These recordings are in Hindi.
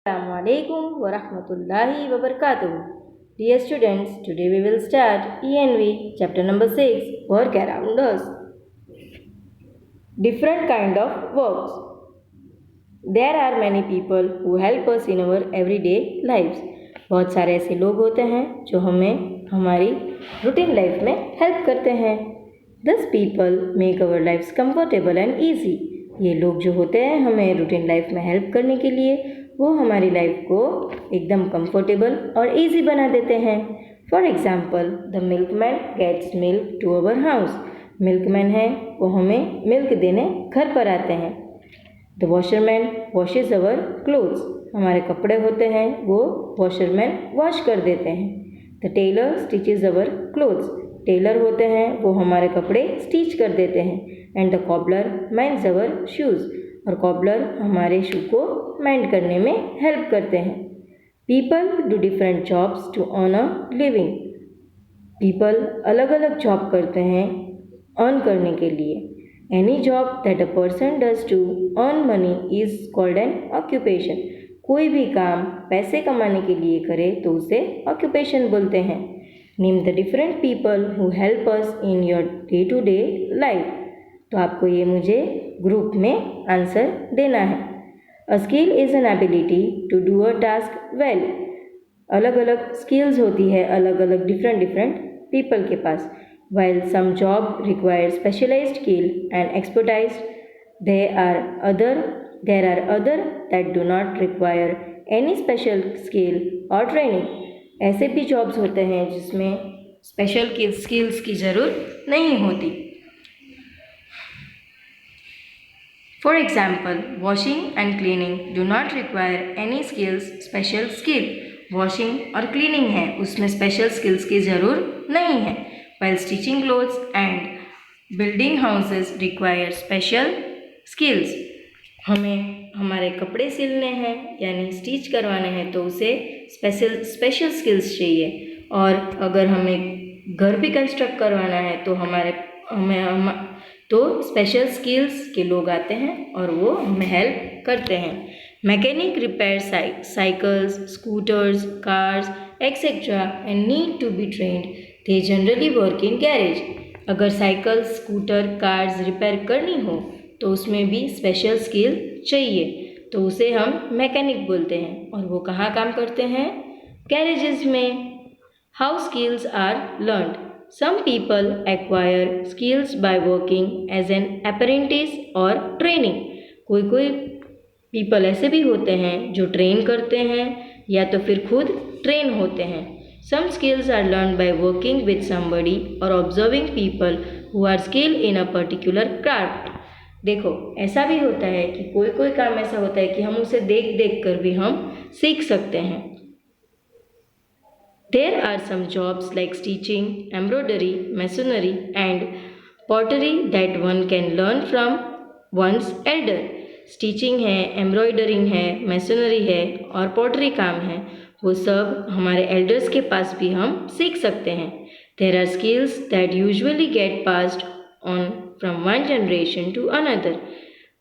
Assalamualaikum warahmatullahi wabarakatuh. Dear students, today we will start ENV chapter number 6, Work Around Us. Different kind of works. There are many people who help us in our everyday lives. बहुत सारे ऐसे लोग होते हैं जो हमें हमारी रूटीन लाइफ में हेल्प करते हैं. These people make our lives comfortable and easy. ये लोग जो होते हैं हमें रूटीन लाइफ में हेल्प करने के लिए वो हमारी लाइफ को एकदम कंफर्टेबल और इजी बना देते हैं. For example, the milkman gets milk to our house. Milkman है वो हमें मिल्क देने घर पर आते हैं. The washerman washes our clothes. हमारे कपड़े होते हैं वो वॉशरमैन वॉश कर देते हैं. The tailor stitches our clothes. Tailor होते हैं वो हमारे कपड़े स्टिच कर देते हैं. And the cobbler mends our shoes. और कॉबलर हमारे शू को मेंड करने में हेल्प करते हैं. People do different jobs to earn a living. People अलग अलग जॉब करते हैं अर्न करने के लिए. Any job that a person does to earn money is called an occupation. कोई भी काम पैसे कमाने के लिए करे तो उसे ऑक्यूपेशन बोलते हैं. Name the different people who help us in your day to day life. तो आपको ये मुझे ग्रुप में आंसर देना है. A skill is an ability to do a task well. अलग अलग स्किल्स होती है अलग अलग डिफरेंट पीपल के पास. While some job require specialised skill and expertise, there are other that do not require any special skill और ट्रेनिंग. ऐसे भी जॉब्स होते हैं जिसमें स्पेशल स्किल्स की ज़रूरत नहीं होती. For example, washing and cleaning do not require any special skill. Washing और cleaning है उसमें special skills की ज़रूरत नहीं है. While stitching clothes and building houses require special skills. हमें हमारे कपड़े सिलने हैं यानी स्टिच करवाने हैं तो उसे स्पेशल स्किल्स चाहिए. और अगर हमें घर भी कंस्ट्रक्ट करवाना है तो तो स्पेशल स्किल्स के लोग आते हैं और वो हमें हेल्प करते हैं. Mechanic repair cycles, scooters, cars etcetera and need to be trained. They generally work in garage. अगर साइकिल, स्कूटर, कार्स रिपेयर करनी हो तो उसमें भी स्पेशल स्किल चाहिए तो उसे हम मैकेनिक बोलते हैं. और वो कहाँ काम करते हैं? गैरेजेस में. How skills are learned. Some people acquire skills by working as an apprentice or training. कोई people ऐसे भी होते हैं जो ट्रेन करते हैं या तो फिर खुद ट्रेन होते हैं. Some skills are learned by working with somebody or observing people who are skilled in a particular craft. देखो ऐसा भी होता है कि कोई काम ऐसा होता है कि हम उसे देख कर भी हम सीख सकते हैं. There are some jobs like stitching, embroidery, masonry and pottery that one can learn from one's elder. Stitching है, एम्ब्रॉयडरिंग है, masonry है और pottery काम है वो सब हमारे elders के पास भी हम सीख सकते हैं. There are skills that usually get passed on from one generation to another.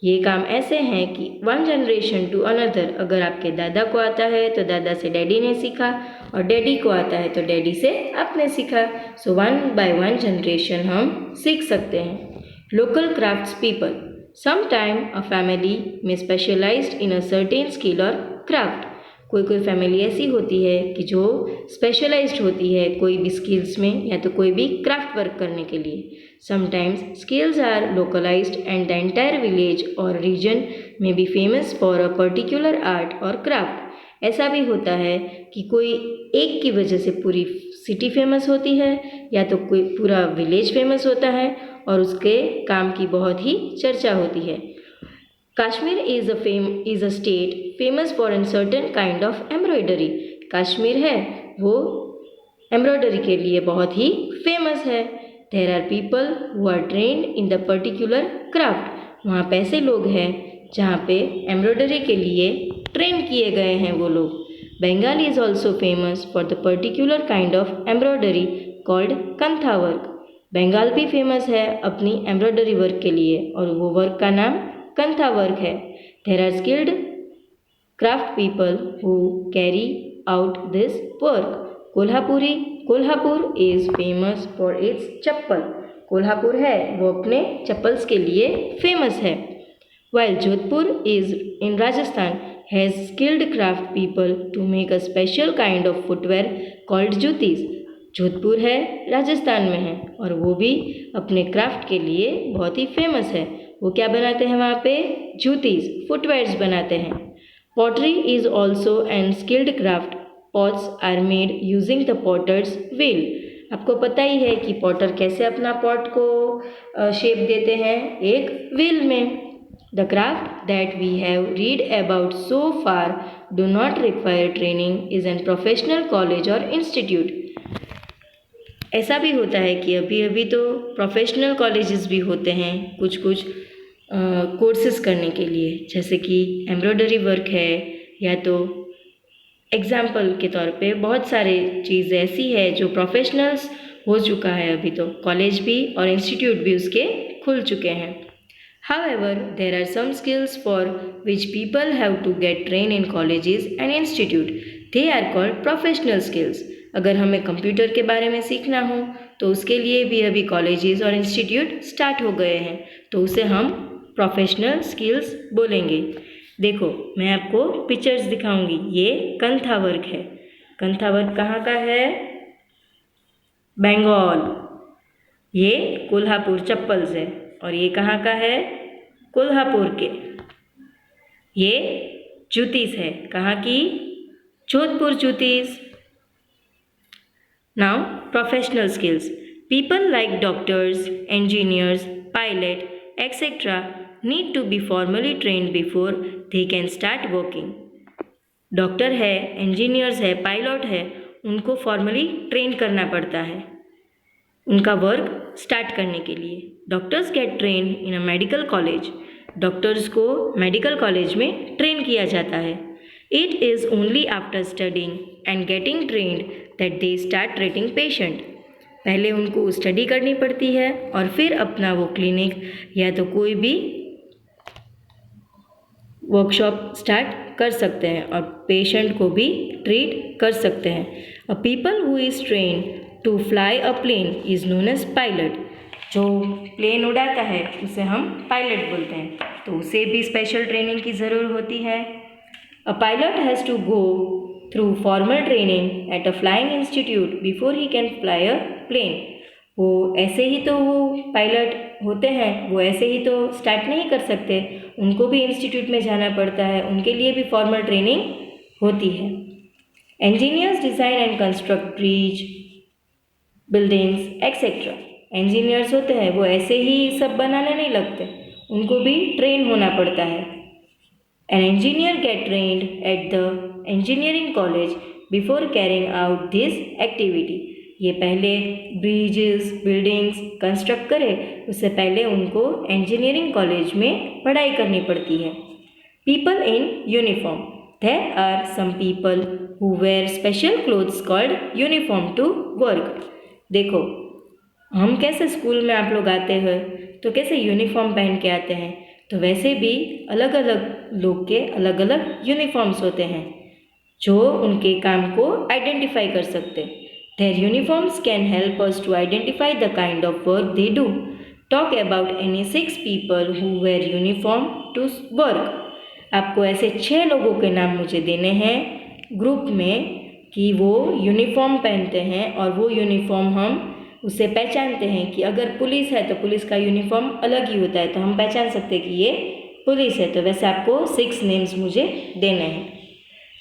ये काम ऐसे हैं कि वन जनरेशन टू अनदर. अगर आपके दादा को आता है तो दादा से डैडी ने सीखा और डैडी को आता है तो डैडी से आपने सीखा. So one by one generation हम सीख सकते हैं. Local crafts people. Sometime a family में specialised in a certain skill और क्राफ्ट. कोई फैमिली ऐसी होती है कि जो स्पेशलाइज्ड होती है कोई भी स्किल्स में या तो कोई भी क्राफ्ट वर्क करने के लिए. Sometimes skills are localised and the entire village और रीजन में be famous for a particular art और क्राफ्ट. ऐसा भी होता है कि कोई एक की वजह से पूरी सिटी फेमस होती है या तो कोई पूरा विलेज फेमस होता है और उसके काम की बहुत ही चर्चा होती है. Kashmir is a state famous for a certain kind of embroidery. Kashmir है वो एम्ब्रॉयडरी के लिए बहुत ही फेमस है. There are people who are trained in the particular craft. वहाँ पे ऐसे लोग हैं जहाँ पे एम्ब्रॉयडरी के लिए ट्रेन किए गए हैं वो लोग. Bengal is also famous for the particular kind of embroidery called kantha work. Bengal भी फेमस है अपनी एम्ब्रॉयडरी वर्क के लिए और वो वर्क का नाम कंथा वर्क है. There are skilled craft people who carry out this work. Kolhapur is famous for its chappal. Kolhapur है वो अपने चप्पल्स के लिए फेमस है. While Jodhpur is in Rajasthan has skilled craft people to make a special kind of footwear called jutis. Jodhpur है राजस्थान में है और वो भी अपने क्राफ्ट के लिए बहुत ही फेमस है. वो क्या बनाते हैं वहाँ पे? जूतीज, फुटवेयर्स बनाते हैं. Pottery is also an skilled craft. Pots are made using the potter's wheel. आपको पता ही है कि पॉटर कैसे अपना पॉट को शेप देते हैं? एक व्हील में. The craft that we have read about so far do not require training is in professional college or institute. ऐसा भी होता है कि अभी अभी तो प्रोफेशनल कॉलेजेस भी होते हैं कुछ कोर्सेज करने के लिए, जैसे कि एम्ब्रॉयडरी वर्क है, या तो एग्जाम्पल के तौर पे बहुत सारे चीज़ ऐसी है जो प्रोफेशनल्स हो चुका है. अभी तो कॉलेज भी और इंस्टीट्यूट भी उसके खुल चुके हैं. However, there are some skills for which people have to get trained in colleges and institute. They are called professional skills. अगर हमें कंप्यूटर के बारे में सीखना हो तो उसके लिए भी अभी कॉलेजेस और इंस्टीट्यूट स्टार्ट हो गए हैं, तो उसे हम प्रोफेशनल स्किल्स बोलेंगे. देखो मैं आपको पिक्चर्स दिखाऊंगी. ये कंथा वर्क है. कंथा वर्क कहाँ का है? बंगाल. ये कोल्हापुर चप्पल्स है और ये कहाँ का है? कोल्हापुर के. ये जूतीस है. कहाँ की? जोधपुर जूतीस. Now professional skills. People like doctors, engineers, pilot, etc. need to be formally trained before they can start working. Doctor है, इंजीनियर्स है, पायलट है, उनको फॉर्मली ट्रेन करना पड़ता है उनका वर्क स्टार्ट करने के लिए. Doctors gate train in a medical college. Doctors को मेडिकल कॉलेज में ट्रेन किया जाता है. It is only after studying and getting trend that they start treating patient. पहले उनको स्टडी करनी पड़ती है और फिर अपना वो क्लिनिक या तो कोई भी वर्कशॉप स्टार्ट कर सकते हैं और पेशेंट को भी ट्रीट कर सकते हैं. A people who is train to fly a plane is known as pilot. जो प्लेन उड़ाता है उसे हम पायलट बोलते हैं, तो उसे भी स्पेशल ट्रेनिंग की ज़रूरत होती है. A pilot has to go through formal training at a flying institute before he can fly a plane. वो ऐसे ही तो वो पायलट होते हैं, वो ऐसे ही तो स्टार्ट नहीं कर सकते, उनको भी इंस्टीट्यूट में जाना पड़ता है, उनके लिए भी फॉर्मल ट्रेनिंग होती है. Engineers design and construct bridge, buildings etcetera. Engineers होते हैं वो ऐसे ही सब बनाने नहीं लगते, उनको भी ट्रेन होना पड़ता है. An engineer get trained at the engineering college before carrying out this activity. ये पहले ब्रिजेस, बिल्डिंग्स कंस्ट्रक्ट करे उससे पहले उनको इंजीनियरिंग कॉलेज में पढ़ाई करनी पड़ती है. People in uniform. There are some people who wear special clothes called uniform to work. देखो हम कैसे स्कूल में आप लोग आते हैं तो कैसे यूनिफॉर्म पहन के आते हैं, तो वैसे भी अलग अलग लोग के अलग अलग यूनिफॉर्म्स होते हैं जो उनके काम को आइडेंटिफाई कर सकते हैं. Their uniforms can help us to identify the kind of work they do. Talk about any 6 people who wear uniform to work. आपको ऐसे 6 लोगों के नाम मुझे देने हैं ग्रुप में कि वो यूनिफॉर्म पहनते हैं और वो यूनिफॉर्म हम उससे पहचानते हैं कि अगर पुलिस है तो पुलिस का यूनिफॉर्म अलग ही होता है, तो हम पहचान सकते हैं कि ये पुलिस है. तो वैसे आपको 6 नेम्स मुझे देने हैं.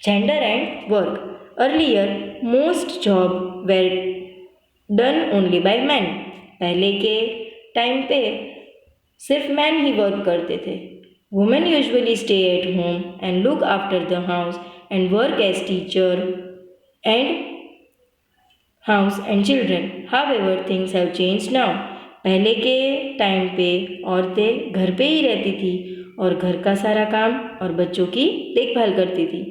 Gender and work. Earlier, most jobs were done only by men. पहले के टाइम पे सिर्फ मैन ही वर्क करते थे. Women usually stay at home and look after the house and work as teacher and house and children. However, things have changed now. पहले के टाइम पे औरतें घर पे ही रहती थी और घर का सारा काम और बच्चों की देखभाल करती थी,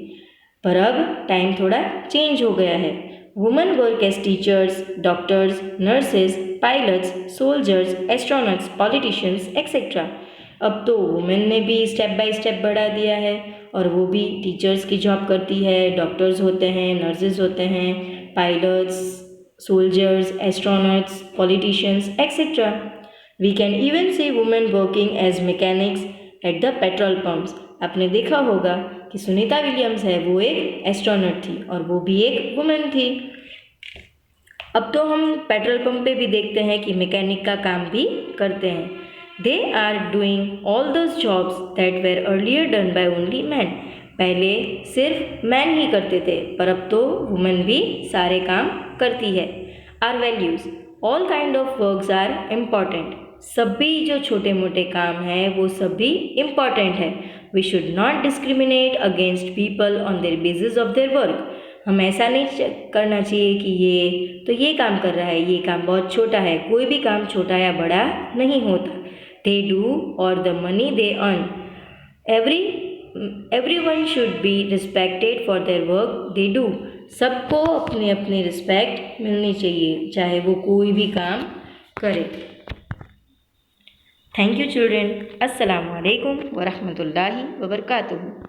पर अब टाइम थोड़ा चेंज हो गया है. Women work as teachers, doctors, nurses, pilots, soldiers, astronauts, politicians etcetera. अब तो वुमेन ने भी स्टेप बाय स्टेप बढ़ा दिया है और वो भी टीचर्स की जॉब करती है, डॉक्टर्स होते हैं, नर्सेज होते हैं, pilots, soldiers, astronauts, politicians etcetera. We can even see women working as mechanics at the petrol pumps. आपने देखा होगा कि सुनीता विलियम्स है वो एक एस्ट्रोनॉट थी और वो भी एक वुमेन थी। अब तो हम पेट्रोल पंप पे भी देखते हैं कि मैकेनिक का काम भी करते हैं। They are doing all those jobs that were earlier done by only man. पहले सिर्फ मैन ही करते थे पर अब तो वुमेन भी सारे काम करती है। Our values, all kind of works are important. सभी जो छोटे मोटे काम हैं वो सभी इम्पॉर्टेंट है। We should not discriminate against people on their basis of their work. हम ऐसा नहीं करना चाहिए कि ये काम कर रहा है, ये काम बहुत छोटा है। कोई भी काम छोटा या बड़ा नहीं होता। दे डू और the money they earn. Everyone should be respected for their work they do. सबको अपनी अपनी रिस्पेक्ट मिलनी चाहिए चाहे वो कोई भी काम करे। Thank you children. अस्सलामु अलैकुम व रहमतुल्लाहि व बरकातुहू।